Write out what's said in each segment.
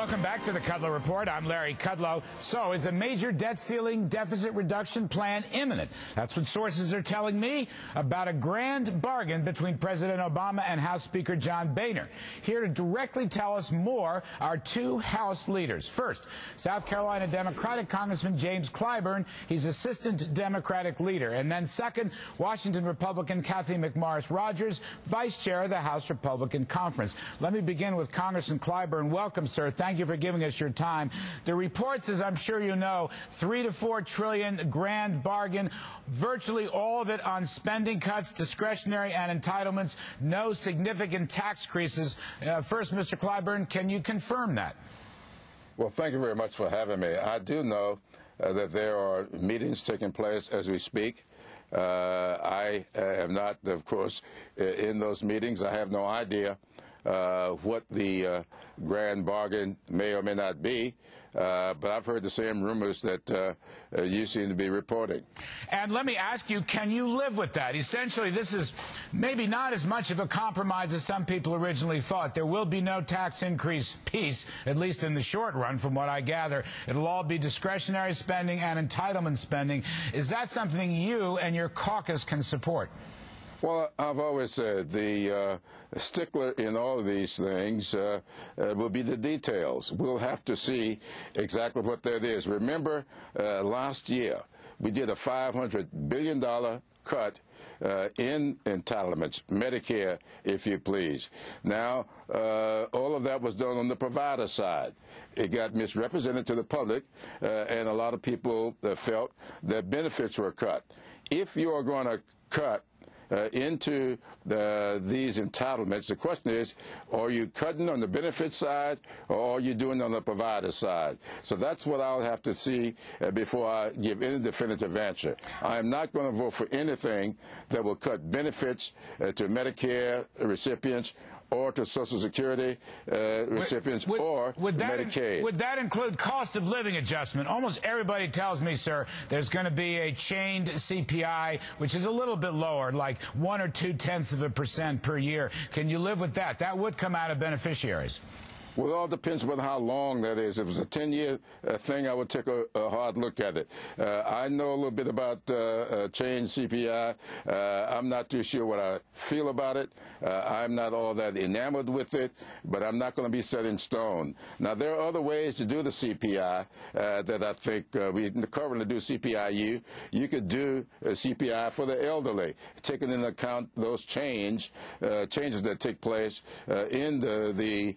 Welcome back to the Kudlow Report. I'm Larry Kudlow. So, is a major debt ceiling deficit reduction plan imminent? That's what sources are telling me about a grand bargain between President Obama and House Speaker John Boehner. Here to directly tell us more are two House leaders. First, South Carolina Democratic Congressman James Clyburn. He's Assistant Democratic Leader. And then second, Washington Republican Cathy McMorris Rodgers, Vice Chair of the House Republican Conference. Let me begin with Congressman Clyburn. Welcome, sir. Thank you for giving us your time. The reports, as I'm sure you know, $3 to $4 trillion grand bargain, virtually all of it on spending cuts, discretionary and entitlements, no significant tax increases. First, Mr. Clyburn, can you confirm that? Well, thank you very much for having me. I do know that there are meetings taking place as we speak. I am not, of course, in those meetings. I have no idea what the grand bargain may or may not be, but I've heard the same rumors that you seem to be reporting. And let me ask you, can you live with that? Essentially, this is maybe not as much of a compromise as some people originally thought. There will be no tax increase piece, at least in the short run, from what I gather. It'll all be discretionary spending and entitlement spending. Is that something you and your caucus can support? Well, I've always said the stickler in all of these things will be the details. We'll have to see exactly what that is. Remember, last year we did a $500 billion cut in entitlements, Medicare, if you please. Now, all of that was done on the provider side. It got misrepresented to the public, and a lot of people felt that benefits were cut. If you are going to cut into these entitlements, the question is, are you cutting on the benefit side or are you doing it on the provider side? So that's what I'll have to see before I give any definitive answer. I am not going to vote for anything that will cut benefits to Medicare recipients or to Social Security recipients or Medicaid. Would that include cost of living adjustment? Almost everybody tells me, sir, there's going to be a chained CPI, which is a little bit lower, like 1 or 2/10% per year. Can you live with that? That would come out of beneficiaries. Well, it all depends on how long that is. If it's a 10-year thing, I would take a hard look at it. I know a little bit about change CPI. I'm not too sure what I feel about it. I'm not all that enamored with it, but I'm not going to be set in stone. Now, there are other ways to do the CPI that I think we currently do CPIU. You could do a CPI for the elderly, taking into account those changes that take place in the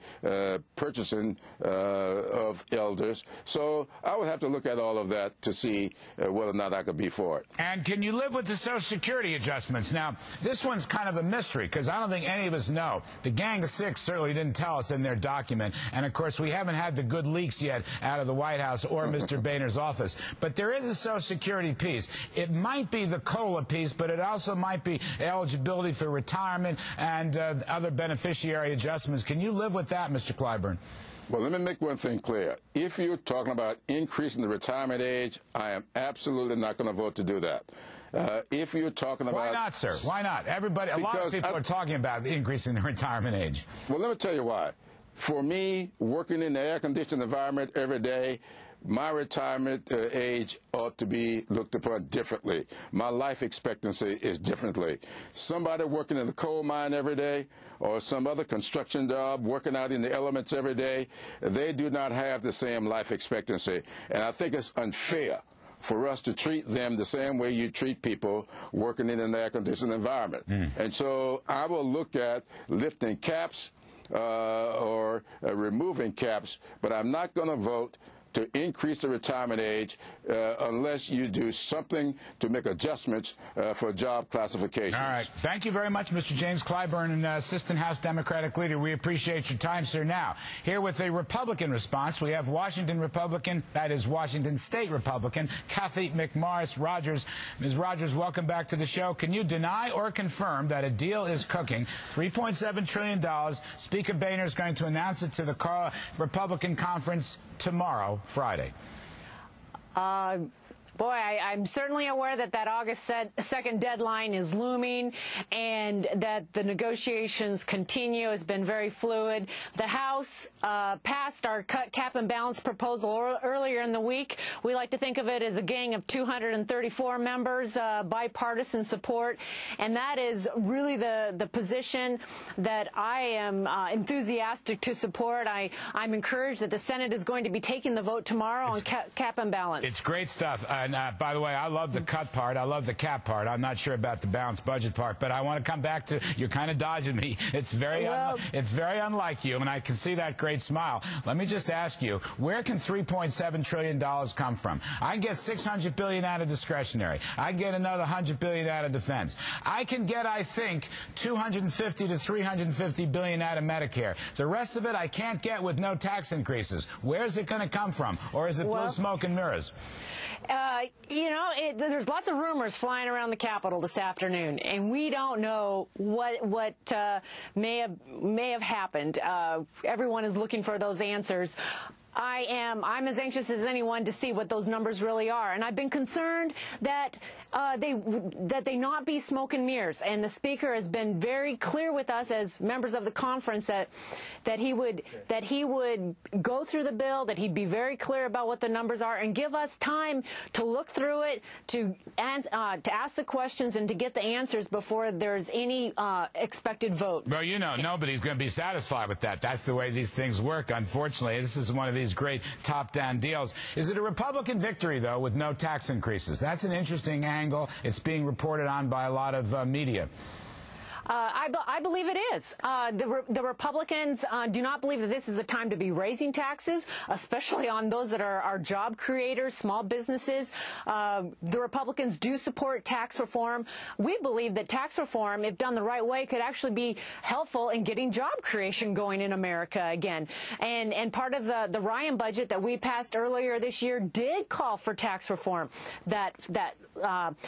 purchasing of elders. So I would have to look at all of that to see whether or not I could be for it. And can you live with the Social Security adjustments? Now, this one's kind of a mystery because I don't think any of us know. The Gang of Six certainly didn't tell us in their document. And, of course, we haven't had the good leaks yet out of the White House or Mr. Boehner's office. But there is a Social Security piece. It might be the COLA piece, but it also might be eligibility for retirement and other beneficiary adjustments. Can you live with that, Mr. Clyburn? Well, let me make one thing clear. If you're talking about increasing the retirement age, I am absolutely not going to vote to do that. If you're talking about... Why not, sir? Why not? Everybody, a lot of people are talking about increasing the retirement age. Well, let me tell you why. For me, working in the air-conditioned environment every day, my retirement age ought to be looked upon differently. My life expectancy is differently. Somebody working in the coal mine every day or some other construction job, working out in the elements every day, they do not have the same life expectancy. And I think it's unfair for us to treat them the same way you treat people working in an air-conditioned environment. And so I will look at lifting caps or removing caps, but I'm not going to vote to increase the retirement age unless you do something to make adjustments for job classifications. All right. Thank you very much, Mr. James Clyburn, Assistant House Democratic Leader. We appreciate your time, sir. Now, here with a Republican response, we have Washington Republican, that is Washington State Republican, Cathy McMorris Rodgers. Ms. Rodgers, welcome back to the show. Can you deny or confirm that a deal is cooking, $3.7 trillion? Speaker Boehner is going to announce it to the Republican conference tomorrow, Friday. Well, Boy, I'm certainly aware that August 2nd deadline is looming and that the negotiations continue. It's been very fluid. The House passed our cap and balance proposal earlier in the week. We like to think of it as a gang of 234 members, bipartisan support, and that is really the position that I am enthusiastic to support. I'm encouraged that the Senate is going to be taking the vote tomorrow on cap and balance. It's great stuff. And by the way, I love the cut part. I love the cap part. I'm not sure about the balanced budget part, but I want to come back to, you're kind of dodging me. It's very unlike you, and I can see that great smile. Let me just ask you, where can $3.7 trillion come from? I can get $600 billion out of discretionary. I can get another $100 billion out of defense. I can get, I think, $250 to $350 billion out of Medicare. The rest of it I can't get with no tax increases. Where's it going to come from? Or is it blue smoke and mirrors? You know, there's lots of rumors flying around the Capitol this afternoon, and we don't know what may have happened. Everyone is looking for those answers. I'm as anxious as anyone to see what those numbers really are, and I've been concerned that they not be smoke and mirrors. And the Speaker has been very clear with us as members of the conference that he would go through the bill, that he'd be very clear about what the numbers are, and give us time to look through it, to ask the questions, and to get the answers before there's any expected vote. Well, you know, nobody's going to be satisfied with that. That's the way these things work. Unfortunately, this is one of these great top-down deals. Is it a Republican victory, though, with no tax increases? That's an interesting angle. It's being reported on by a lot of media. I believe it is. The Republicans do not believe that this is a time to be raising taxes, especially on those that are job creators, small businesses. The Republicans do support tax reform. We believe that tax reform, if done the right way, could actually be helpful in getting job creation going in America again. And part of the Ryan budget that we passed earlier this year did call for tax reform, that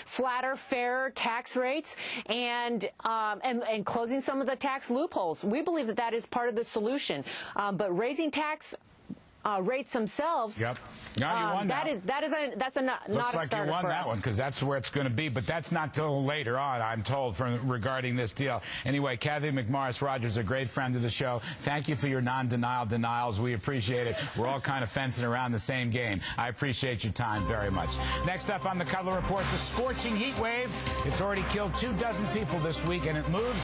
flatter, fairer tax rates, and closing some of the tax loopholes. We believe that is part of the solution. But raising tax rates themselves. Yep. No, you won that's not a starter. Looks like you won that one, because that's where it's going to be. But that's not till later on, I'm told, regarding this deal. Anyway, Cathy McMorris Rodgers, a great friend of the show. Thank you for your non-denial denials. We appreciate it. We're all kind of fencing around the same game. I appreciate your time very much. Next up on the Kudlow Report, the scorching heat wave. It's already killed 24 people this week, and it moves